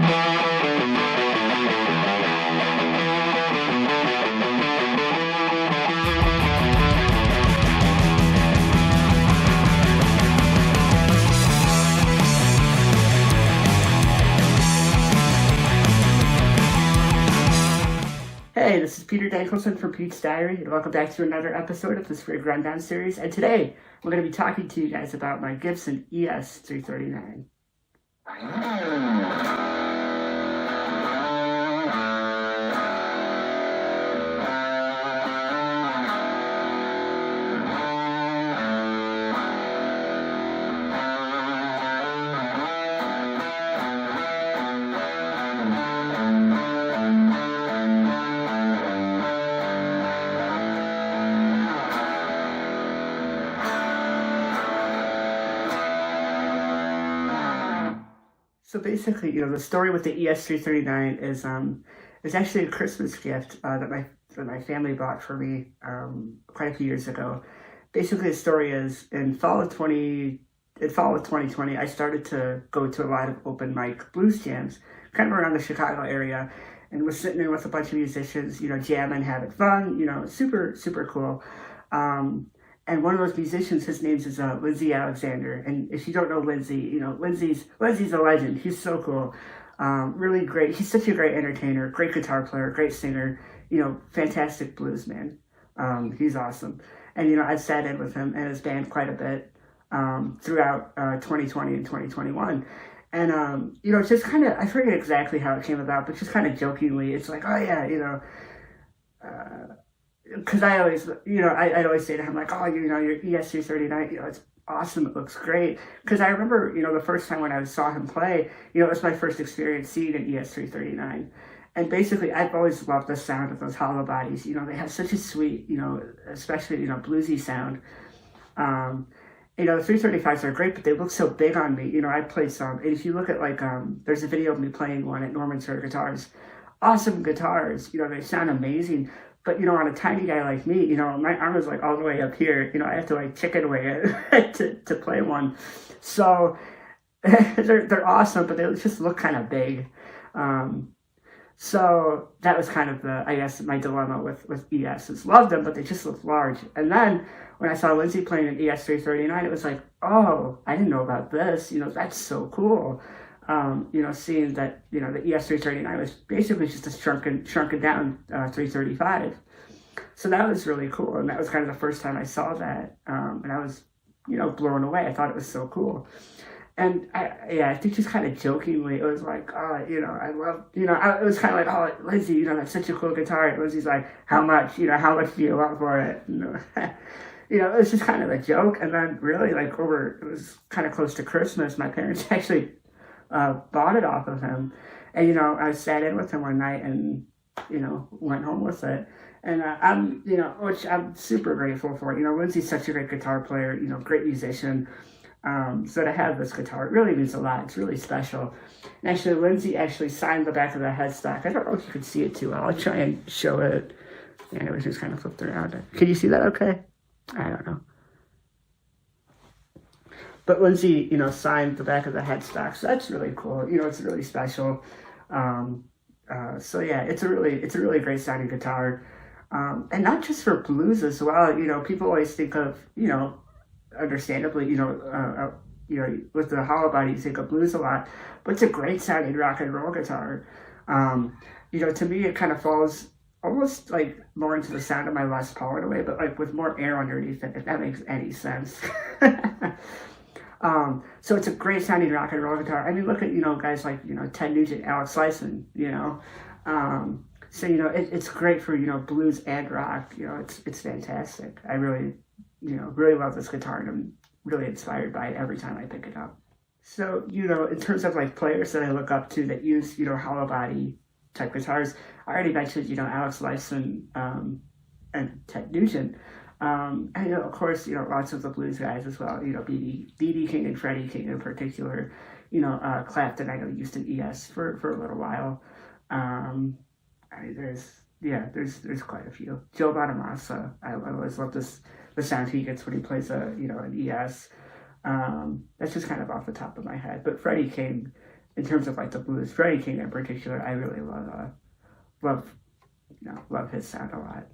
Hey, this is Peter Dankelson from Pete's Diary, and welcome back to another episode of this Rig Rundown series. And today, we're going to be talking to you guys about my Gibson ES-339. So basically, the story with the ES-339 is actually a Christmas gift that my family bought for me quite a few years ago. Basically, the story is in fall of 2020, I started to go to a lot of open mic blues jams, kind of around the Chicago area, and was sitting in with a bunch of musicians, jamming, having fun, super super cool. And one of those musicians, his name is Linsey Alexander. And if you don't know Linsey, Linsey's a legend. He's so cool. Really great. He's such a great entertainer, great guitar player, great singer, fantastic blues man. He's awesome. And, I sat in with him and his band quite a bit throughout 2020 and 2021. And, just kind of, I forget exactly how it came about, but just kind of jokingly, it's like, oh yeah, because I always, I'd always say to him, like, oh, your ES-339, it's awesome, it looks great. Because I remember, the first time when I saw him play, it was my first experience seeing an ES-339. And basically, I've always loved the sound of those hollow bodies. They have such a sweet, especially, bluesy sound. The 335s are great, but they look so big on me. I played some, and if you look at, there's a video of me playing one at Norman's Guitars. Awesome guitars, they sound amazing. But, on a tiny guy like me, my arm is all the way up here. I have to chicken wing it to play one. So they're awesome, but they just look kind of big. So that was kind of my dilemma with ESs. Loved them, but they just look large. And then when I saw Linsey playing an ES-339, it was like, oh, I didn't know about this. That's so cool. Seeing that, the ES-339 was basically just a shrunken down 335. So that was really cool. And that was kind of the first time I saw that. And I was, blown away. I thought it was so cool. And I think just kind of jokingly, it was like, oh, I love, it was kind of like, oh, Linsey, that's such a cool guitar. And Linsey's like, how much do you want for it? It was just kind of a joke. And then really it was kind of close to Christmas. My parents actually bought it off of him, and I sat in with him one night and went home with it, and I'm which I'm super grateful for. Linsey's such a great guitar player, great musician. So to have this guitar, it really means a lot. It's really special. And actually, Linsey signed the back of the headstock. I don't know if you can see it too well. I'll try and show it. Yeah, it was just kind of flipped around. Can you see that? Okay. I don't know. But Linsey, signed the back of the headstock, so that's really cool. It's really special. So yeah, it's a really great sounding guitar, and not just for blues as well. People always think of, understandably, with the hollow body, you think of blues a lot, but it's a great sounding rock and roll guitar. To me, it kind of falls almost more into the sound of my Les Paul in a way, but with more air underneath it, if that makes any sense. So it's a great sounding rock and roll guitar. I mean, look at, guys like, Ted Nugent, Alex Lifeson, So, it's great for, blues and rock. It's fantastic. I really, really love this guitar, and I'm really inspired by it every time I pick it up. So, in terms of players that I look up to that use, hollow body type guitars, I already mentioned, Alex Lifeson, and Ted Nugent. And, of course, lots of the blues guys as well, B.B. King and Freddie King in particular, Clapton, I know, used an ES for a little while. There's quite a few. Joe Bonamassa, I always love the sound he gets when he plays an ES. That's just kind of off the top of my head. But Freddie King, in terms of like the blues, Freddie King in particular, I really love love his sound a lot.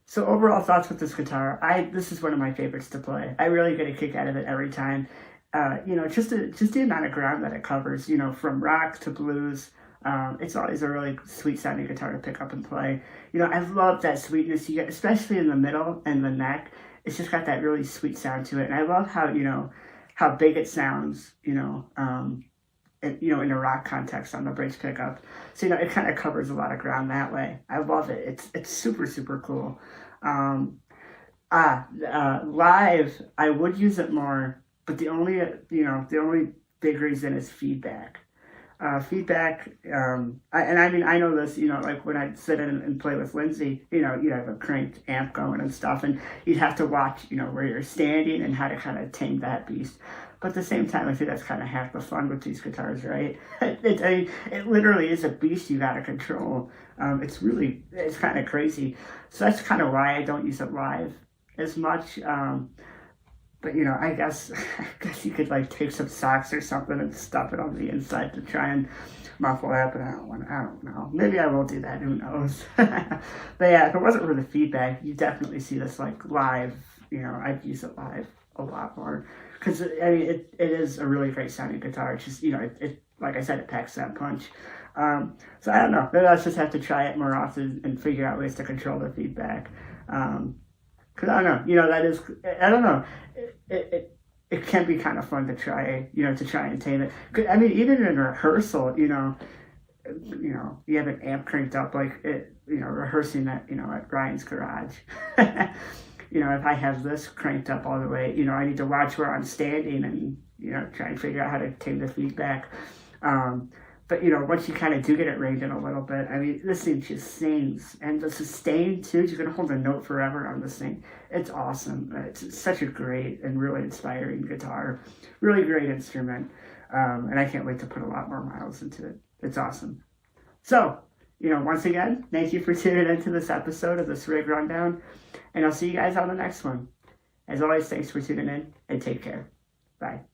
So overall thoughts with this guitar, this is one of my favorites to play. I really get a kick out of it every time. Just the amount of ground that it covers, from rock to blues. It's always a really sweet sounding guitar to pick up and play. I love that sweetness you get, especially in the middle and the neck. It's just got that really sweet sound to it. And I love how big it sounds, in a rock context on the bridge pickup. So, it kind of covers a lot of ground that way. I love it. It's super, super cool. Live, I would use it more, but the only big reason is feedback. Feedback, I know this, like when I sit in and play with Linsey, you have a cranked amp going and stuff, and you'd have to watch, where you're standing and how to kind of tame that beast. But at the same time, I think that's kind of half the fun with these guitars, right? It literally is a beast you got to control. It's kind of crazy. So that's kind of why I don't use it live as much. But I guess you could like take some socks or something and stuff it on the inside to try and muffle that. But I don't know. Maybe I will do that. Who knows? But yeah, if it wasn't for the feedback, you definitely see this like live. I'd use it live a lot more because it is a really great sounding guitar. It's just it like I said, it packs that punch. So I don't know. Maybe I'll just have to try it more often and figure out ways to control the feedback. Because I don't know, I don't know, it can be kind of fun to try, to try and tame it. Even in rehearsal, you have an amp cranked up, like, rehearsing at, at Ryan's garage. If I have this cranked up all the way, I need to watch where I'm standing and, try and figure out how to tame the feedback. But, once you kind of do get it reined in a little bit, this thing just sings. And the sustain, too, you can hold a note forever on this thing. It's awesome. It's such a great and really inspiring guitar. Really great instrument. And I can't wait to put a lot more miles into it. It's awesome. So, once again, thank you for tuning into this episode of this Rig Rundown. And I'll see you guys on the next one. As always, thanks for tuning in, and take care. Bye.